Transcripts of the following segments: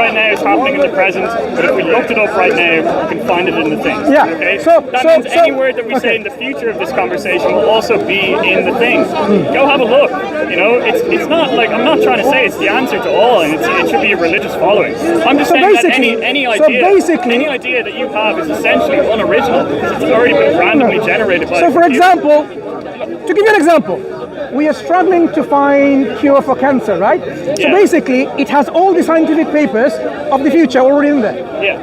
right now is happening in the present, but if we looked it up right now, we can find it in the thing. Yeah. Okay? That means any word that we say in the future of this conversation will also be in the thing. Go have a look. You know, it's not like, I'm not trying to say it's the answer to all, and it should be a religious following. I'm just saying that any idea that you have is essentially unoriginal because it's already been randomly generated by. So, for example, to give you an example, we are struggling to find cure for cancer, right? Yeah. So basically, it has all the scientific papers of the future already in there. Yeah.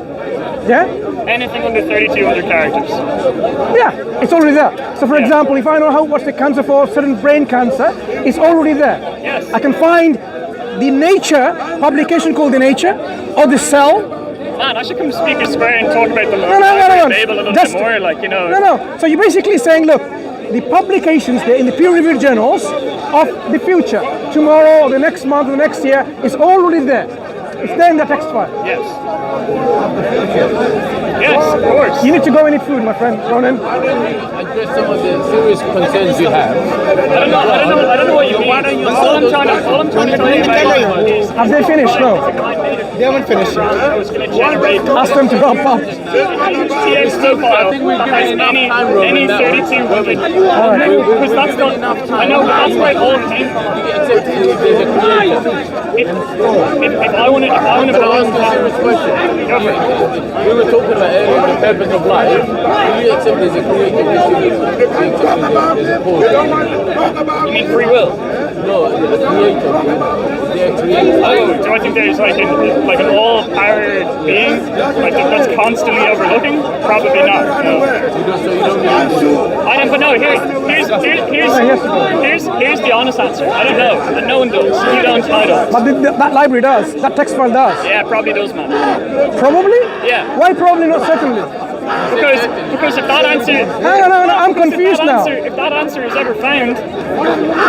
Yeah? Anything under 3,200 characters. Yeah, it's already there. So for example, if I know what's the cancer for certain brain cancer, it's already there. Yes. I can find the Nature publication called the Nature, or the Cell. Man, I should come to Speakerscorner and talk about the Bible a little bit more, like, you know. No. So you're basically saying, look, the publications there in the peer-reviewed journals of the future, tomorrow or the next month or the next year, is already there. It's there in the text file. Yes. Yes, of course. You need to go and eat food, my friend, Ronan. Address some of the serious concerns you have. I don't know what you mean. All I'm trying to tell you about is... Have they finished? No. They haven't finished yet. Ask them to wrap up. TXT file that has any 3,200. Because that's not enough time. I know, but that's where it all came from. If I want to ask a serious question. We were talking about earlier the purpose of life. Do you accept there's a creative issue? You mean free will? No, creative. They're creative. Oh, do I think there's like an all-powered being that's constantly overlooking? Probably not. No. So you don't know. I don't. But no. Here's the honest answer. I don't know. And no one does. You don't. I don't. But that library does. That text file does. Yeah, probably does, man. Probably? Yeah. Why probably, not certainly? Because if that answer... Hang on, I'm confused now. If that answer is ever found,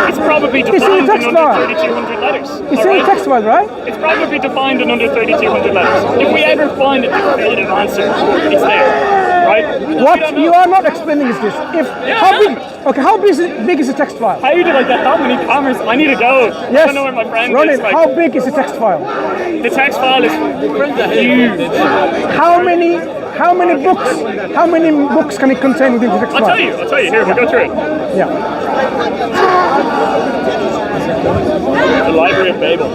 it's probably defined in under 3,200 letters. It's in the text file, right? It's probably defined in under 3,200 letters. If we ever find a definitive answer, it's there, right? What you are not explaining is this. How big is the text file? How did I get that many cameras? I need to go. Yes. I don't know where my friend Ronan, is. Like, how big is the text file? the text file is huge. How many books can it contain within the text file? I'll tell you. Here, we'll go through it. Yeah. The Library of Babel.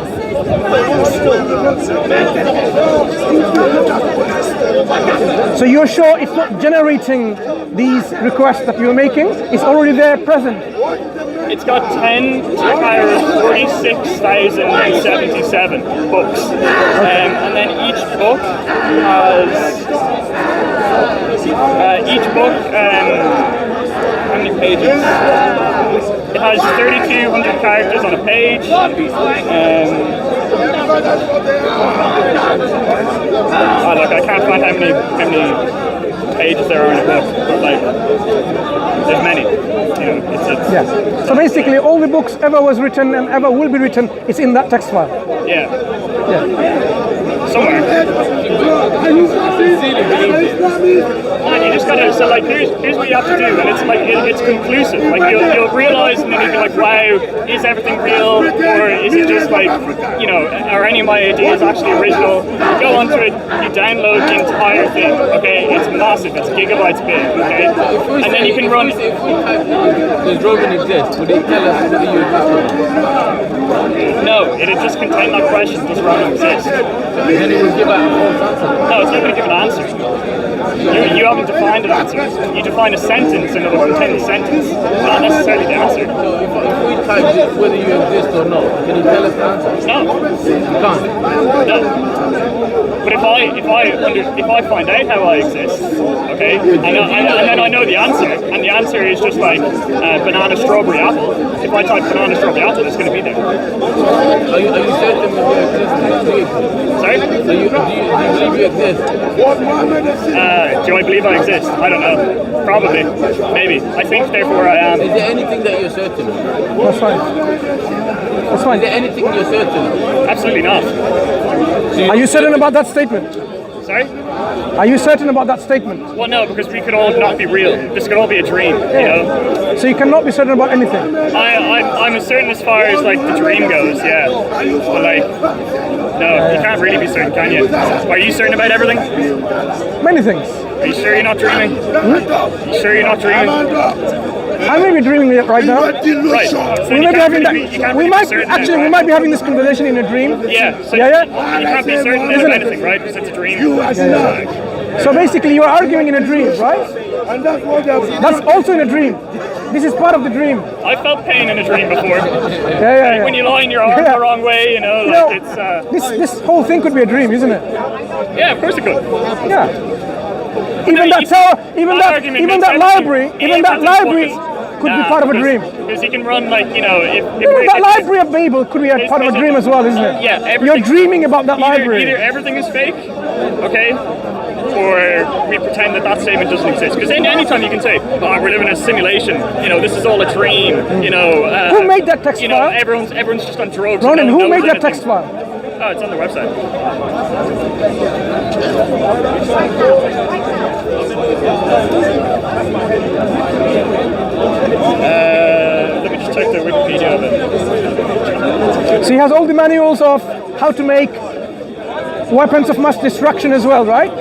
So you're sure it's not generating these requests that you're making? It's already there, present. It's got 10 to the power of 46,077 books. And then each book has... how many pages? It has 3,200 characters on a page. Look, I can't find how many pages there are in a book. But like, there's many. You know, Yeah. So basically, all the books ever was written and ever will be written is in that text file. Yeah. Somewhere. And you just gotta, so like, here's what you have to do, and it's like, it's conclusive. Like, you'll realize, and then you'll be like, wow, is everything real, or is it just like, you know, are any of my ideas actually original? You go onto it, you download the entire thing, okay? It's massive, it's gigabytes big, okay? And then you can run... If we type, does Roman exist? Would it tell us whether you exist? No, it'd just contain that question, does Roman exist? Then it would give out a false answer. No, it's not going to give an answer. You haven't defined an answer. You define a sentence and it will contain the sentence, not necessarily the answer. So if we type whether you exist or not, can you tell us the answer? No. You can't. No. But if I find out how I exist, okay, and then I know the answer, and the answer is just like banana, strawberry, apple. If I type banana, strawberry, apple, it's going to be there. Are you certain that you exist? Sorry? Do you believe you exist? Do I believe I exist? I don't know. Probably. Maybe. I think, therefore, I am. Is there anything that you're certain of? That's fine. Is there anything you're certain of? Absolutely not. Are you certain about that statement? Sorry? Are you certain about that statement? Well, no, because we could all not be real. This could all be a dream, you know? So you cannot be certain about anything? I'm as certain as far as, like, the dream goes, yeah. But, like... No, you can't really be certain, can you? Are you certain about everything? Many things. Are you sure you're not dreaming? Are you sure you're not dreaming? I may be dreaming it right now. Right. So We you might be can't having really be- you can't we really might be certain actually then, we right? might be having this conversation in a dream. Yeah, so Yeah. you can't be certain Isn't of it? anything, right? Because it's a dream. So basically, you are arguing in a dream, right? That's also in a dream. This is part of the dream. I felt pain in a dream before. Yeah. When you line your arm Yeah. the wrong way, you know, You like know, it's this whole thing could be a dream, isn't it? yeah, of course it could. Yeah. Even that tower, even that library could be part of a dream. Because you can run like, you know, if That library of Babel could be a part of a dream as well, isn't it? Yeah, You're dreaming about that either library. everything is fake, okay, or we pretend that statement doesn't exist. Because anytime you can say, oh, we're living in a simulation, you know, this is all a dream, you know. Who made that text you know, file? everyone's just on drugs. Ronan, no who one made knows that text anything. file? Oh, it's on the website. Let me just check the Wikipedia of it. So he has all the manuals of how to make weapons of mass destruction as well, right?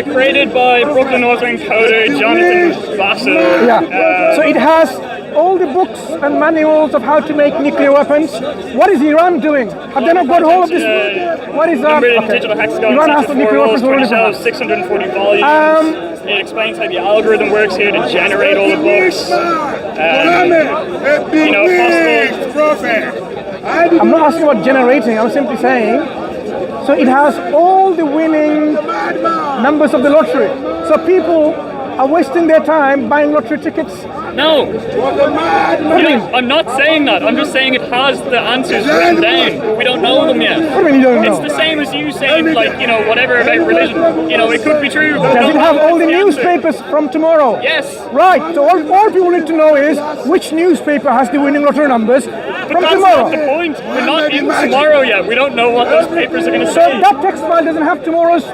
Created by Brooklyn Northern coder Jonathan Vassar. Yeah. So it has all the books and manuals of how to make nuclear weapons. What is Iran doing? Have they not got hold of this? What is that? Numbered in digital hexagons, Iran has the 64 nuclear rolls, weapons 20 already. shelves, 640 volumes. It explains how the algorithm works here to generate all the books. You know, if possible. I'm not asking about generating, I'm simply saying, so it has all the winning numbers of the lottery. So people are wasting their time buying lottery tickets. No. You know, I'm not saying that. I'm just saying it has the answers written down. We don't know them yet. What do you mean you don't It's know? the same as you saying, like, you know, whatever about religion. You know, it could be true. But we Does don't it have know all the the answer. newspapers from tomorrow? Yes. Right, so all people need to know is which newspaper has the winning lottery numbers from That's tomorrow. not the point. We're not in tomorrow yet. We don't know what those papers are going to So say. that text file doesn't have tomorrow's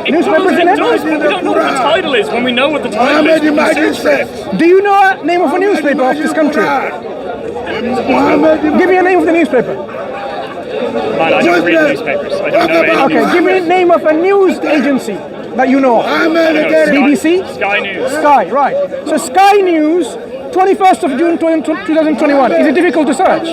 newspapers in It does, it? but we don't know what the title is. When we know what the title is, we can search for it. Do you know a name of a newspaper of this country? Give me a name of the newspaper. Man, I don't read newspapers. I don't know any Okay, give me a name of a news agency that you know of. BBC? Sky News. Sky, right. So Sky News, 21st of June 2021. Is it difficult to search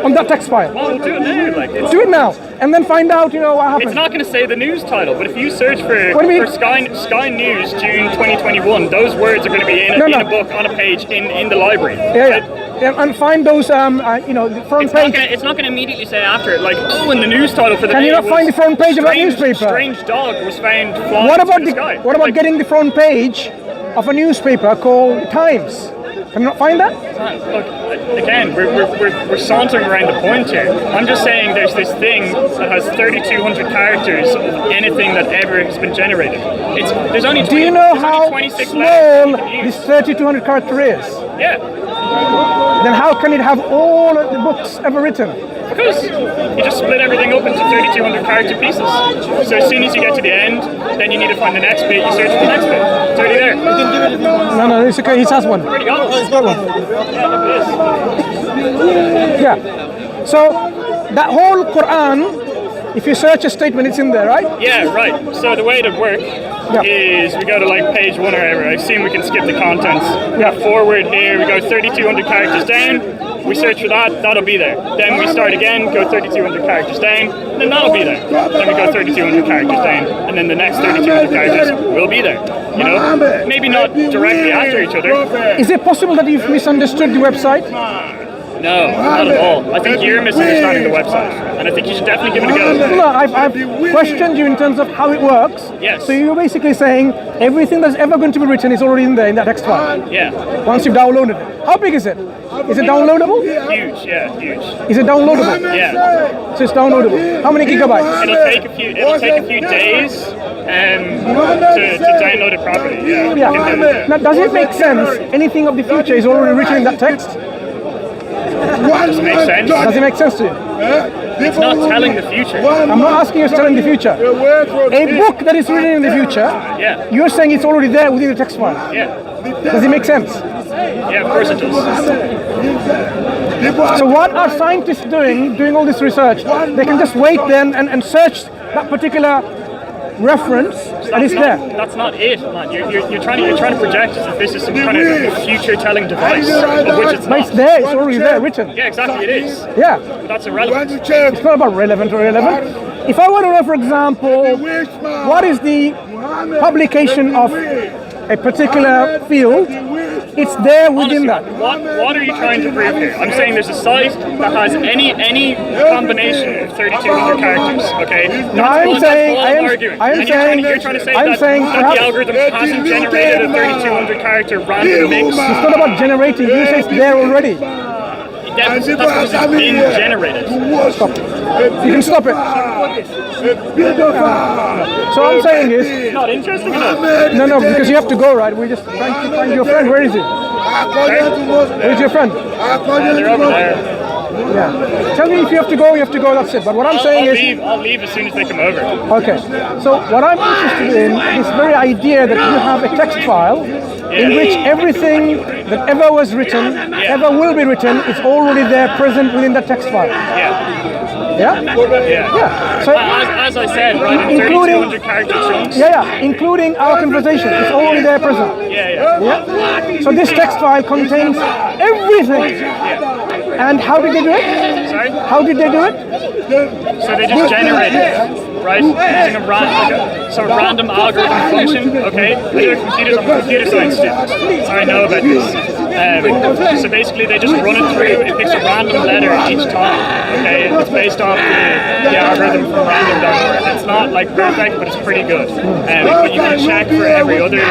on that text file? Well, we'll do it now. Like, Do it now, and then find out, you know, what happened. it's not going to say the news title, but if you search for, What do you mean? Sky News June 2021, those words are going to be in, No, in no. a book on a page in the library. Yeah, and find those, you know, the front page. It's not going to immediately say after it, like, oh, and the news title for the Can day you not was find the front page of that strange- newspaper? Strange dog was found flying What about through the sky. what about Like, getting the front page of a newspaper called Times? Can you not find that? Look, again, we're sauntering around the point here. I'm just saying there's this thing that has 3,200 characters of anything that ever has been generated. There's only Do you know there's how only 26 letters small you can this use. 3,200 character is? Yeah, Then how can it have all of the books ever written? because you just split everything up into 3,200 character pieces. So as soon as you get to the end, then you need to find the next bit. You search for the next bit. It's already there. No, it's okay. He has one. Already got it. He's got one. Yeah, look at this. Yeah. So that whole Quran, if you search a statement, it's in there, right? Yeah, right. So the way it would work is we go to like page 1 or whatever. I assume we can skip the contents. Yeah. Forward here, we go 3,200 characters down. We search for that, that'll be there. Then we start again, go 3,200 characters down, and then that'll be there. Then we go 3,200 characters down, and then the next 3,200 characters will be there. You know, maybe not directly after each other. Is it possible that you've misunderstood the website? No, not at all. I think you're misunderstanding the website, and I think you should definitely give it a go. No, I've questioned you in terms of how it works. Yes. So you're basically saying everything that's ever going to be written is already in there in that text file. Yeah, Once you've downloaded it. How big is it? Is it downloadable? huge. Yeah, huge. Is it downloadable? Yeah. So it's downloadable. How many gigabytes? It'll take a few days to download it properly. Yeah. You can do Yeah. it. Now, does it make sense? Anything of the future is already written in that text? Does it make sense? Does it make sense to you? It's not telling the future. I'm not asking you to tell in the future. A book that is written in the future, Yeah. you're saying it's already there within the text file. Yeah. Does it make sense? Yeah, of course it does. So what are scientists doing all this research? They can just wait then and search that particular reference and it's there. That's not it, man. You're trying to project that this is some kind of future-telling device, of which it's But not. it's there, it's already there, written. Yeah, exactly, it is. Yeah. But that's irrelevant. It's not about relevant or irrelevant. If I want to know, for example, what is the publication of a particular field, it's there within Honestly, that. what are you trying to prove here? I'm saying there's a site that has any combination of 3,200 characters. Okay, you're trying to say that the algorithm hasn't generated a 3,200 character random mix. It's not about generating. You say it's there already. That's because it's been generated. Stop it. You can stop it. So I'm saying is, Not interesting enough. no, because you have to go, right? We're just trying to find your friend. Where is he? Where's your friend? They're over there. Yeah. Tell me if you have to go, that's it. But what I'm saying is... I'll leave as soon as they come over. Okay. So what I'm interested in is the very idea that you have a text file in which everything that ever was written, ever will be written, is already there present within that text file. Yeah. Yeah? Yeah. So, as I said, right, in including 3,200 character chunks. including our conversation. It's already there present. Yeah. So this text file contains everything. And how did they do it? Sorry? How did they do it? So they just generated it, right? Using a random algorithm function, okay? I'm a computer science student, so I know about this. So basically they just run it through, it picks a random letter each time, okay? It's based off the algorithm from random.org. It's not like perfect, but it's pretty good. But you can check for every other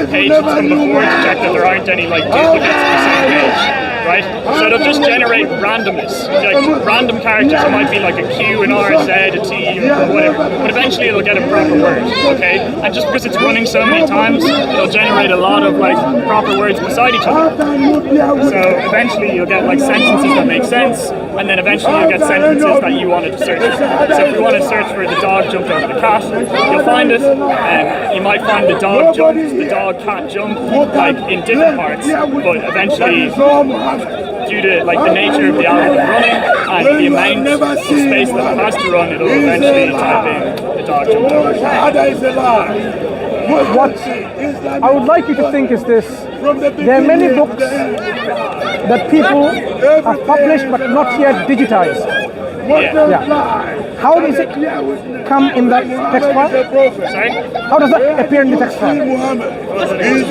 page that's come before to check that there aren't any like duplicates of the same page. Right? So it'll just generate randomness. Like random characters, it might be like a Q, an R, a Z, a T, or whatever. But eventually it'll get a proper word, okay? And just because it's running so many times, it'll generate a lot of like proper words beside each other. So eventually you'll get like sentences that make sense, and then eventually you'll get sentences that you wanted to search for. So if you want to search for the dog jumped over the cat, you'll find it. You might find the dog jumps, the dog cat jump, like in different parts, but eventually due to like the nature of the algorithm running and the amount of space that it has to run, it'll eventually type in the dog jumped over. What I would like you to think is this: there are many books that people have published but not yet digitized. Yeah. How does it come in that text file? Sorry? How does that appear in the text file? It's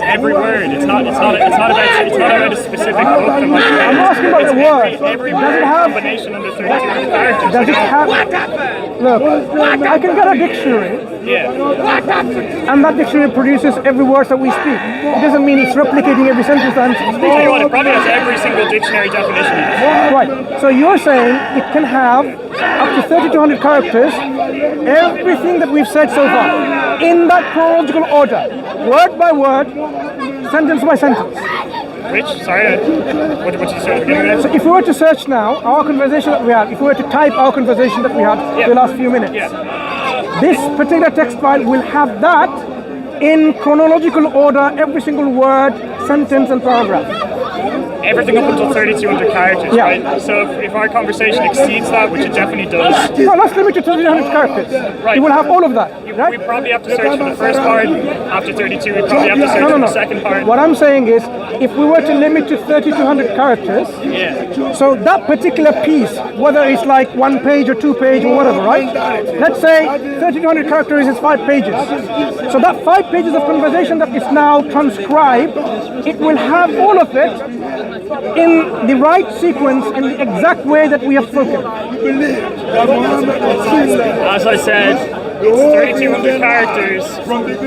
every word. It's not about a specific book. I'm asking about the word. Every Does word it have? combination under 32 characters. Does it have? Look, I can get a dictionary. Yeah. And that dictionary produces every word that we speak. It doesn't mean it's replicating every sentence that I'm Tell you speaking. what, it probably has every single dictionary definition. Right. So you're saying it can have up to 3,200 characters, everything that we've said so far, in that chronological order, word by word, sentence by sentence. Which? Sorry, what did you say at the beginning of So if we were to search now our conversation that we had, if we were to type our conversation that we had the last few minutes, this particular text file will have that in chronological order, every single word, sentence and paragraph. Everything up until 3,200 characters, right? So if our conversation exceeds that, which it definitely does. No, let's limit it to 300 characters. Right. You will have all of that, right? We probably have to search for the first part. After 32, we probably have to search for the second part. What I'm saying is, if we were to limit to 3,200 characters, so that particular piece, whether it's like 1 page or 2 page or whatever, right? Let's say 3,200 characters is 5 pages. So that 5 pages of conversation that is now transcribed, it will have all of it in the right sequence and the exact way that we have spoken. As I said, it's 3,200 characters.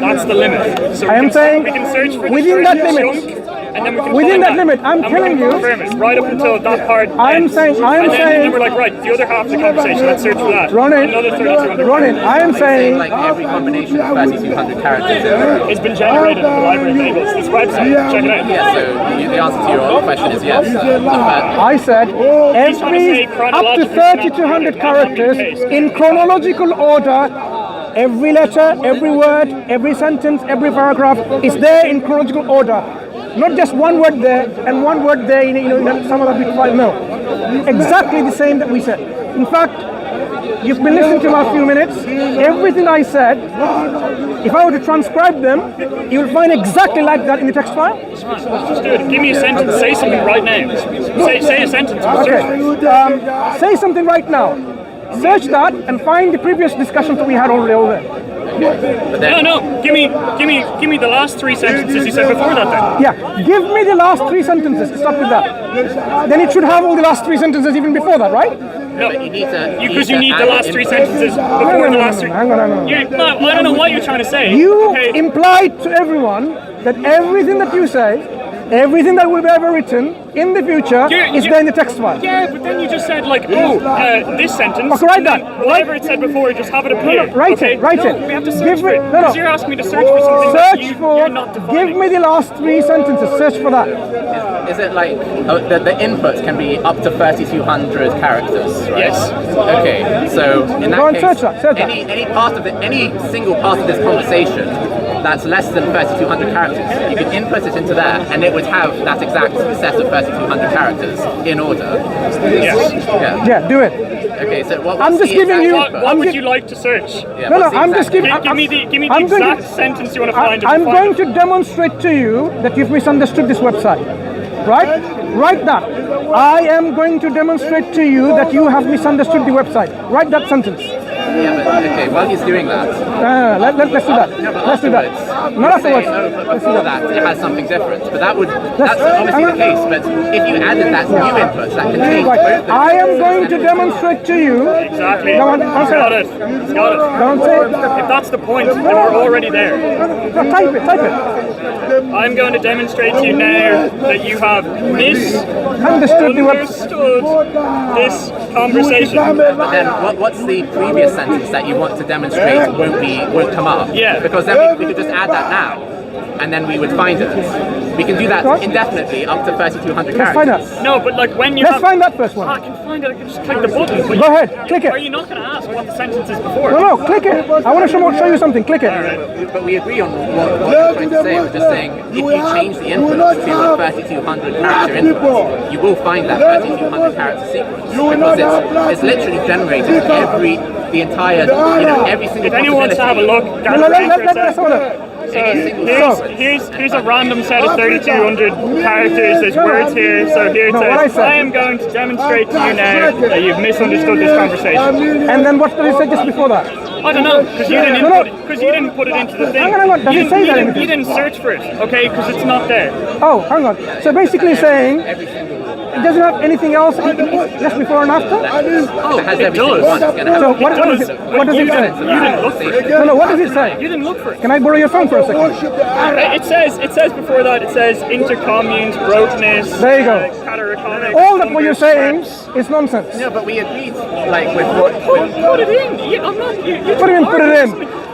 That's the limit. So I am saying we can search for the within that first limit. chunk, and then we can Within find that limit, I'm telling you. confirm it right up until that part. I'm ends. saying- And then we're like, right, the other half of the conversation. Let's search for that. Another 3,200. Ronan, I am saying. Like every combination of 3,200 characters. It's been generated in the library of tables. This website. Check it out. Yeah, so the answer to your question is yes. I said every up to 3,200 characters in chronological order. Every letter, every word, every sentence, every paragraph is there in chronological order. Not just one word there and one word there in some other big file. No, exactly the same that we said. In fact, you've been listening to my few minutes. Everything I said, if I were to transcribe them, you will find exactly like that in the text file. Just do it. Give me a sentence. Say something right now. Say a sentence. Okay. Say something right now. Search that and find the previous discussions that we had already over there. No. Give me the last 3 sentences you said before that. Then. Yeah. Give me the last 3 sentences. Start with that. Then it should have all the last 3 sentences even before that, right? No, but you need to. Because you need the last 3 sentences before the last 3. Hang on. I don't know what you're trying to say. You implied to everyone that everything that you say, everything that will be ever written in the future is there in the text file. Yeah, but then you just said this sentence. Okay, write that. Whatever it said before, just have it appear. Write it. No, we have to search for it. No. Because you're asking me to search for something you're not defining. Give me the last 3 sentences. Search for that. Is it like the inputs can be up to 3,200 characters, right? Yes. Okay, so in that case, search that. any single part of this conversation that's less than 3,200 characters, you can input it into there, and it would have that exact set of 3,200 characters in order. Yes. Yeah, do it. Okay, so I'm just giving you. What would you like to search? Yeah, I'm just giving. Give me the exact sentence you want to find. I'm going to demonstrate to you that you've misunderstood this website. Right? Write that. I am going to demonstrate to you that you have misunderstood the website. Write that sentence. Yeah, but okay, while he's doing that... Let's do that. No, but Let's do that. Not afterwards. But before that, it has something different. But that's obviously the case. But if you added that new inputs, that can change both those. I am going to demonstrate to you... Exactly. Got it. Don't say it. If that's the point, then we're already there. No, type it. I'm going to demonstrate to you now that you have misunderstood this conversation. But then what's the previous sentence that you want to demonstrate won't come up? Yeah. Because then we could just add that now, and then we would find it. We can do that indefinitely up to 3,200 characters. Let's find out. No, but like when you Let's find that first one. I can find it. I can just click the button. Go ahead. Click it. Are you not going to ask what the sentence is before? No, click it. I want to show you something. Click it. But we agree on what you're trying to say. We're just saying if you change the inputs to a 3,200 character input, you will find that 3,200 character sequence because it's literally generated every single. If anyone wants to have a look, Let's have a look. Here's a random set of 3,200 characters. There's words here. So here it says, I am going to demonstrate to you now that you've misunderstood this conversation. And then what did it say just before that? I don't know, because you didn't put it into the thing. Hang on. Does it say that? You didn't search for it, okay? Because it's not there. Oh, hang on. So basically saying it doesn't have anything else just before and after? Oh, it has it everything does. So what does it say? You didn't look for it. No, what does it say? You didn't look for it. Can I borrow your phone for a second? It says before that, it says intercommunes, brokenness. There you go. Cataraconics, All that what you're saying is nonsense. Yeah, but we agreed with what... Put it in. I'm not... Put it in.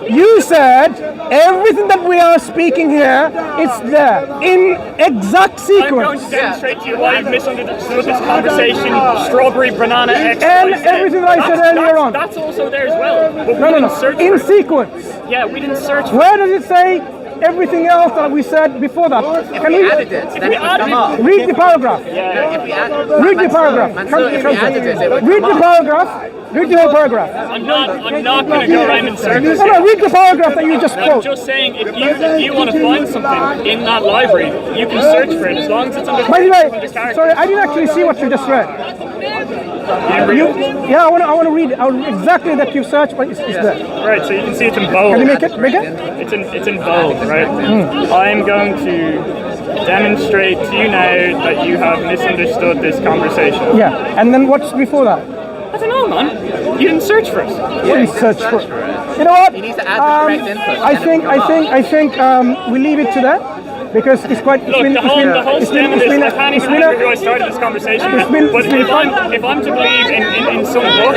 You said everything that we are speaking here, it's there in exact I'm going sequence. to demonstrate to you why you've misunderstood this conversation. Strawberry, banana, X, And Y, Z. everything that I said earlier on. That's also there as well. But we No. didn't search In for it. sequence. Yeah, we didn't search for Where does it say everything else that we said before that? Can we you added it, then it would come up. read the paragraph? If we add, Read the paragraph. Mansur, if we added it, it would Read come the up. paragraph. Read the whole paragraph. I'm not going to go around in circles. No, read the paragraph that you just I'm quote. just saying, if you want to find something in that library, you can search for it as long as it's under By the way, 100 characters. sorry, I didn't actually see what you just read. Yeah, I want to read it. Exactly that you searched, but it's there. Right, so you can see it's in bold. Can you make it bigger? It's in bold, right? I'm going to demonstrate to you now that you have misunderstood this conversation. Yeah, and then what's before that? I don't know, man. You didn't search for it. Please search for it. You know what? You need to add the correct input. I think we leave it to that because it's quite. Look, the whole stem of this, I can't even remember who I started this conversation with. But if I'm to believe in some book,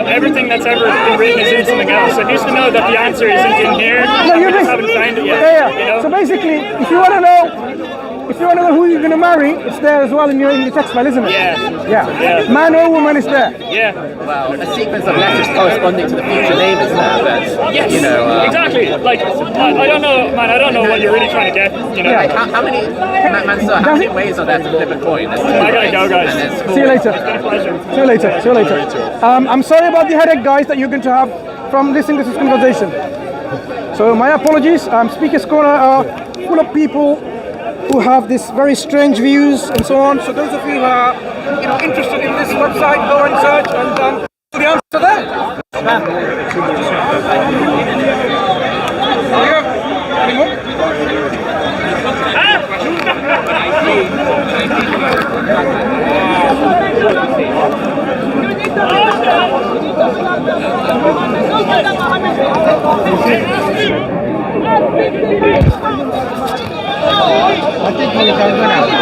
everything that's ever been written is in something else. So who's to know that the answer isn't in here? No, We just haven't found it yet. Yeah. So basically, if you want to know if you want to know who you're going to marry, it's there as well in your text file, isn't it? Yeah. Man or woman is there. Yeah. Well, a sequence of letters corresponding to the future name is there, but Yes. you know. Exactly. Like I don't know, man. I don't know what you're really trying to get. You know. Like how many, Mansur, how many ways are there to flip a coin? There's 2 I gotta ways, go, guys. and there's 4 See you ways. later. It's been a pleasure. See you later. See you later. I'm sorry about the headache, guys, that you're going to have from listening to this conversation. So my apologies. Speakerscorner are full of people who have this very strange views and so on. So those of you who are, interested in this website, go and search and the answer there. Any more? I think we can go now.